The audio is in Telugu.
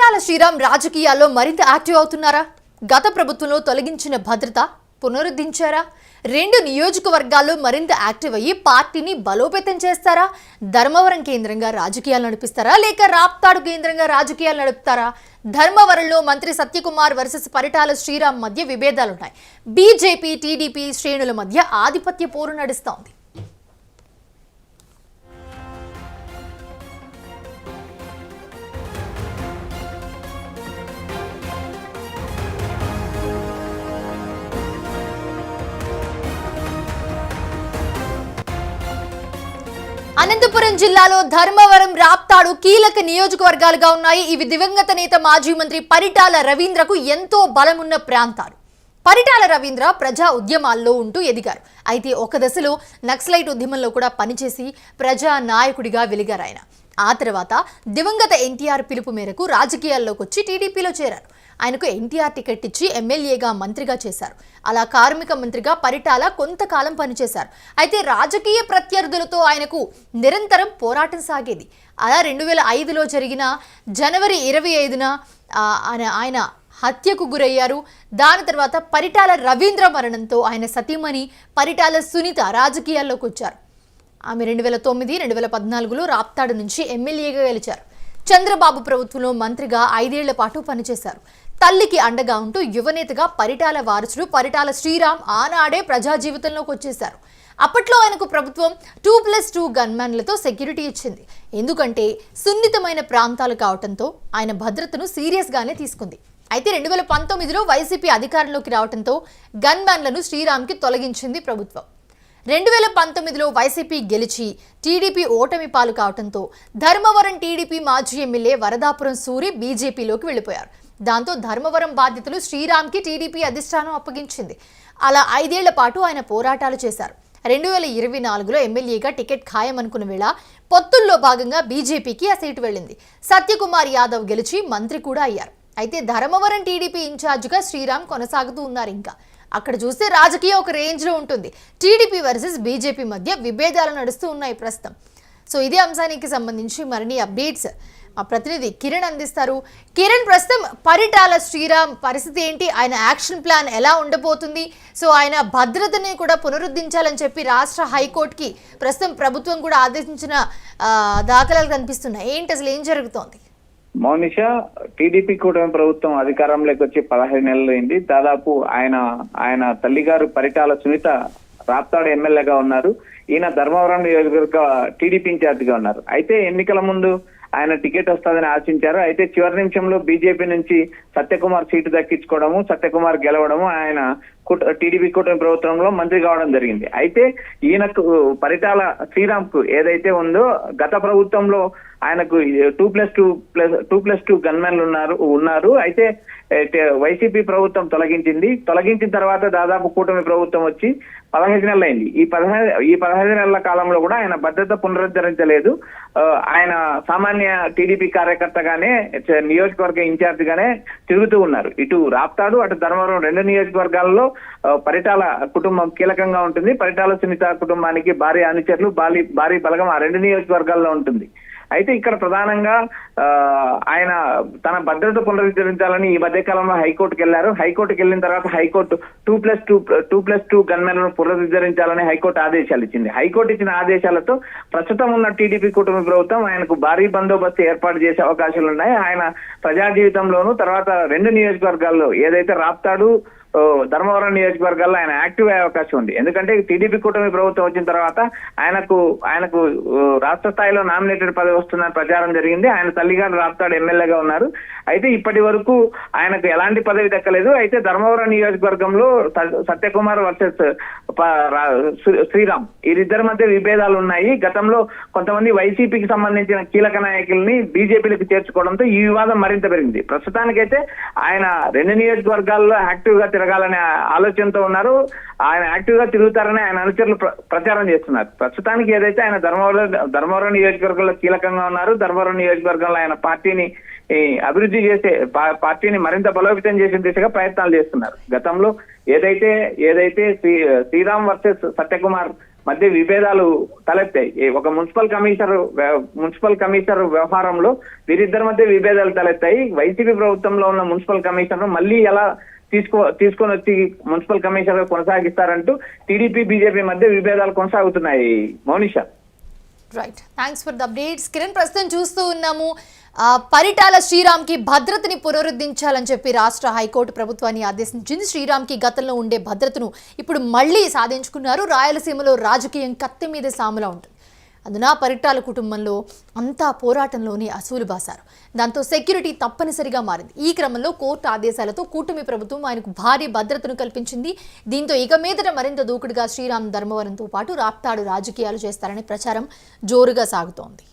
పరిటాల శ్రీరామ్ రాజకీయాల్లో మరింత యాక్టివ్ అవుతున్నారా? గత ప్రభుత్వంలో తొలగించిన భద్రత పునరుద్ధరించారా? రెండు నియోజకవర్గాల్లో మరింత యాక్టివ్ అయ్యి పార్టీని బలోపేతం చేస్తారా? ధర్మవరం కేంద్రంగా రాజకీయాలు నడిపిస్తారా లేక రాప్తాడు కేంద్రంగా రాజకీయాలు నడుపుతారా? ధర్మవరంలో మంత్రి సత్యకుమార్ వర్సెస్ పరిటాల శ్రీరామ్ మధ్య విభేదాలున్నాయి. బీజేపీ టీడీపీ శ్రేణుల మధ్య ఆధిపత్య పోరు నడుస్తోంది. అనంతపురం జిల్లాలో ధర్మవరం రాప్తాడు కీలక నియోజకవర్గాలుగా ఉన్నాయి. ఇవి దివంగత నేత మాజీ మంత్రి పరిటాల రవీంద్రకు ఎంతో బలమున్న ప్రాంతాలు. పరిటాల రవీంద్ర ప్రజా ఉద్యమాల్లో ఉంటూ ఎదిగారు. అయితే ఒక దశలో నక్సలైట్ ఉద్యమంలో కూడా పనిచేసి ప్రజా నాయకుడిగా వెలిగారు ఆయన. ఆ తర్వాత దివంగత ఎన్టీఆర్ పిలుపు మేరకు రాజకీయాల్లోకి వచ్చి టీడీపీలో చేరారు. ఆయనకు ఎన్టీఆర్ టికెట్ ఇచ్చి ఎమ్మెల్యేగా మంత్రిగా చేశారు. అలా కార్మిక మంత్రిగా పరిటాల కొంతకాలం పనిచేశారు. అయితే రాజకీయ ప్రత్యర్థులతో ఆయనకు నిరంతరం పోరాటం సాగేది. అలా 2005లో జరిగిన జనవరి 25న ఆయన హత్యకు గురయ్యారు. దాని తర్వాత పరిటాల రవీంద్ర మరణంతో ఆయన సతీమణి పరిటాల సునీత రాజకీయాల్లోకి వచ్చారు. ఆమె 2009, 2014లో రాప్తాడు నుంచి ఎమ్మెల్యేగా గెలిచారు. చంద్రబాబు ప్రభుత్వంలో మంత్రిగా 5 ఏళ్ల పాటు పనిచేశారు. తల్లికి అండగా ఉంటూ యువనేతగా పరిటాల వారసుడు పరిటాల శ్రీరామ్ ఆనాడే ప్రజా జీవితంలోకి వచ్చేశారు. అప్పట్లో ఆయనకు ప్రభుత్వం 2+2 గన్మ్యాన్లతో సెక్యూరిటీ ఇచ్చింది. ఎందుకంటే సున్నితమైన ప్రాంతాలు కావడంతో ఆయన భద్రతను సీరియస్గానే తీసుకుంది. అయితే 2019లో వైసీపీ అధికారంలోకి రావడంతో గన్మ్యాన్లను శ్రీరామ్కి తొలగించింది ప్రభుత్వం. 2019లో వైసీపీ గెలిచి టీడీపీ ఓటమి పాలు కావడంతో ధర్మవరం టీడీపీ మాజీ ఎమ్మెల్యే వరదాపురం సూరి బీజేపీలోకి వెళ్ళిపోయారు. దాంతో ధర్మవరం బాధ్యతలు శ్రీరామ్కి టీడీపీ అధిష్టానం అప్పగించింది. అలా 5 ఏళ్ల పాటు ఆయన పోరాటాలు చేశారు. 2024లో ఎమ్మెల్యేగా టికెట్ ఖాయమనుకున్న వేళ పొత్తుల్లో భాగంగా బీజేపీకి ఆ సీటు వెళ్ళింది. సత్యకుమార్ యాదవ్ గెలిచి మంత్రి కూడా అయ్యారు. అయితే ధర్మవరం టీడీపీ ఇన్ఛార్జిగా శ్రీరామ్ కొనసాగుతూ ఉన్నారు. ఇంకా అక్కడ చూస్తే రాజకీయం ఒక రేంజ్లో ఉంటుంది. టీడీపీ వర్సెస్ బీజేపీ మధ్య విభేదాలు నడుస్తూ ఉన్నాయి ప్రస్తుతం. సో ఇదే అంశానికి సంబంధించి మరిన్ని అప్డేట్స్ మా ప్రతినిధి కిరణ్ అందిస్తారు. కిరణ్, ప్రస్తుతం పరిటాల శ్రీరామ్ పరిస్థితి ఏంటి? ఆయన యాక్షన్ ప్లాన్ ఎలా ఉండబోతుంది? సో ఆయన భద్రతని కూడా పునరుద్ధరించాలని చెప్పి రాష్ట్ర హైకోర్టుకి ప్రస్తుతం ప్రభుత్వం కూడా ఆదేశించిన దాఖలాలు కనిపిస్తున్నాయి. ఏంటి అసలు ఏం జరుగుతోంది? మౌనిష, టీడీపీ కూటమి ప్రభుత్వం అధికారంలోకి వచ్చి 15 నెలలు అయింది. దాదాపు ఆయన తల్లిగారు పరిటాల సునీత రాప్తాడు ఎమ్మెల్యేగా ఉన్నారు. ఈయన ధర్మవరం నియోజకవర్గ టీడీపీ ఇన్ఛార్జిగా ఉన్నారు. అయితే ఎన్నికల ముందు ఆయన టికెట్ వస్తుందని ఆశించారు. అయితే చివరి నిమిషంలో బీజేపీ నుంచి సత్యకుమార్ సీటు దక్కించుకోవడము, సత్యకుమార్ గెలవడము, ఆయన టీడీపీ కూటమి ప్రభుత్వంలో మంత్రి కావడం జరిగింది. అయితే ఈయనకు పరిటాల శ్రీరామ్ కు ఏదైతే ఉందో గత ప్రభుత్వంలో ఆయనకు 2+2 గన్మెన్లు ఉన్నారు. అయితే వైసీపీ ప్రభుత్వం తొలగించిన తర్వాత దాదాపు కూటమి ప్రభుత్వం వచ్చి 15 నెలలు అయింది. ఈ 15 నెలల కాలంలో కూడా ఆయన భద్రత పునరుద్ధరించలేదు. ఆయన సామాన్య టీడీపీ కార్యకర్తగానే, నియోజకవర్గ ఇన్ఛార్జ్ గానే తిరుగుతూ ఉన్నారు. ఇటు రాప్తాడు, అటు ధర్మవరం 2 నియోజకవర్గాల్లో పరిటాల కుటుంబం కీలకంగా ఉంటుంది. పరిటాల సునీత కుటుంబానికి భారీ అనుచరులు, భారీ బలగం ఆ 2 నియోజకవర్గాల్లో ఉంటుంది. అయితే ఇక్కడ ప్రధానంగా ఆయన తన భద్రత పునరుద్ధరించాలని ఈ మధ్య కాలంలో హైకోర్టుకు వెళ్లారు. హైకోర్టుకు వెళ్ళిన తర్వాత హైకోర్టు 2+2 గన్మెన్లను పునరుద్ధరించాలని హైకోర్టు ఆదేశాలు ఇచ్చింది. హైకోర్టు ఇచ్చిన ఆదేశాలతో ప్రస్తుతం ఉన్న టీడీపీ కూటమి ప్రభుత్వం ఆయనకు భారీ బందోబస్తు ఏర్పాటు చేసే అవకాశాలు ఉన్నాయి. ఆయన ప్రజా జీవితంలోనూ తర్వాత 2 నియోజకవర్గాల్లో ఏదైతే రాప్తాడు, ధర్మవరం నియోజకవర్గాల్లో ఆయన యాక్టివ్ అయ్యే అవకాశం ఉంది. ఎందుకంటే టీడీపీ కూటమి ప్రభుత్వం వచ్చిన తర్వాత ఆయనకు రాష్ట్ర స్థాయిలో నామినేటెడ్ పదవి వస్తుందని ప్రచారం జరిగింది. ఆయన తల్లిగారు రాప్తాడు ఎమ్మెల్యేగా ఉన్నారు. అయితే ఇప్పటి వరకు ఆయనకు ఎలాంటి పదవి దక్కలేదు. అయితే ధర్మవరం నియోజకవర్గంలో సత్యకుమార్ వర్సెస్ శ్రీరామ్ వీరిద్దరి మధ్య విభేదాలు ఉన్నాయి. గతంలో కొంతమంది వైసీపీకి సంబంధించిన కీలక నాయకుల్ని బీజేపీలకు చేర్చుకోవడంతో ఈ వివాదం మరింత పెరిగింది. ప్రస్తుతానికైతే ఆయన 2 నియోజకవర్గాల్లో యాక్టివ్ గా తిరగాలనే ఆలోచనతో ఉన్నారు. ఆయన యాక్టివ్ గా తిరుగుతారని ఆయన అనుచరులు ప్రచారం చేస్తున్నారు. ప్రస్తుతానికి ఏదైతే ఆయన ధర్మవరం నియోజకవర్గంలో కీలకంగా ఉన్నారు. ధర్మవరం నియోజకవర్గంలో ఆయన పార్టీని అభివృద్ధి చేసే, పార్టీని మరింత బలోపేతం చేసే దిశగా ప్రయత్నాలు చేస్తున్నారు. గతంలో ఏదైతే శ్రీరామ్ వర్సెస్ సత్యకుమార్ మధ్య విభేదాలు తలెత్తాయి. ఒక మున్సిపల్ కమిషనర్ వ్యవహారంలో వీరిద్దరి మధ్య విభేదాలు తలెత్తాయి. వైసీపీ ప్రభుత్వంలో ఉన్న మున్సిపల్ కమిషనర్ మళ్ళీ ఎలా తీసుకొని వచ్చి మున్సిపల్ కమిషనర్ కొనసాగిస్తారంటూ టీడీపీ బీజేపీ మధ్య విభేదాలు కొనసాగుతున్నాయి. Mounisha. Right, thanks for the updates. Kiran, ప్రస్తుతం చూస్తూ ఉన్నాము పరిటాల శ్రీరామ్కి భద్రతని పునరుద్ధరించాలని చెప్పి రాష్ట్ర హైకోర్టు ప్రభుత్వాన్ని ఆదేశించింది. శ్రీరామ్కి గతంలో ఉండే భద్రతను ఇప్పుడు మళ్ళీ సాధించుకున్నారు. రాయలసీమలో రాజకీయం కత్తి మీద సాములా ఉంటుంది. అందున పరిటాల కుటుంబంలో అంతా పోరాటంలోనే అసూలు బాసారు. దాంతో సెక్యూరిటీ తప్పనిసరిగా మారింది. ఈ క్రమంలో కోర్టు ఆదేశాలతో కూటమి ప్రభుత్వం ఆయనకు భారీ భద్రతను కల్పించింది. దీంతో ఇక మీదట మరింత దూకుడుగా శ్రీరామ్ ధర్మవరంతో పాటు రాప్తాడు రాజకీయాలు చేస్తారనే ప్రచారం జోరుగా సాగుతోంది.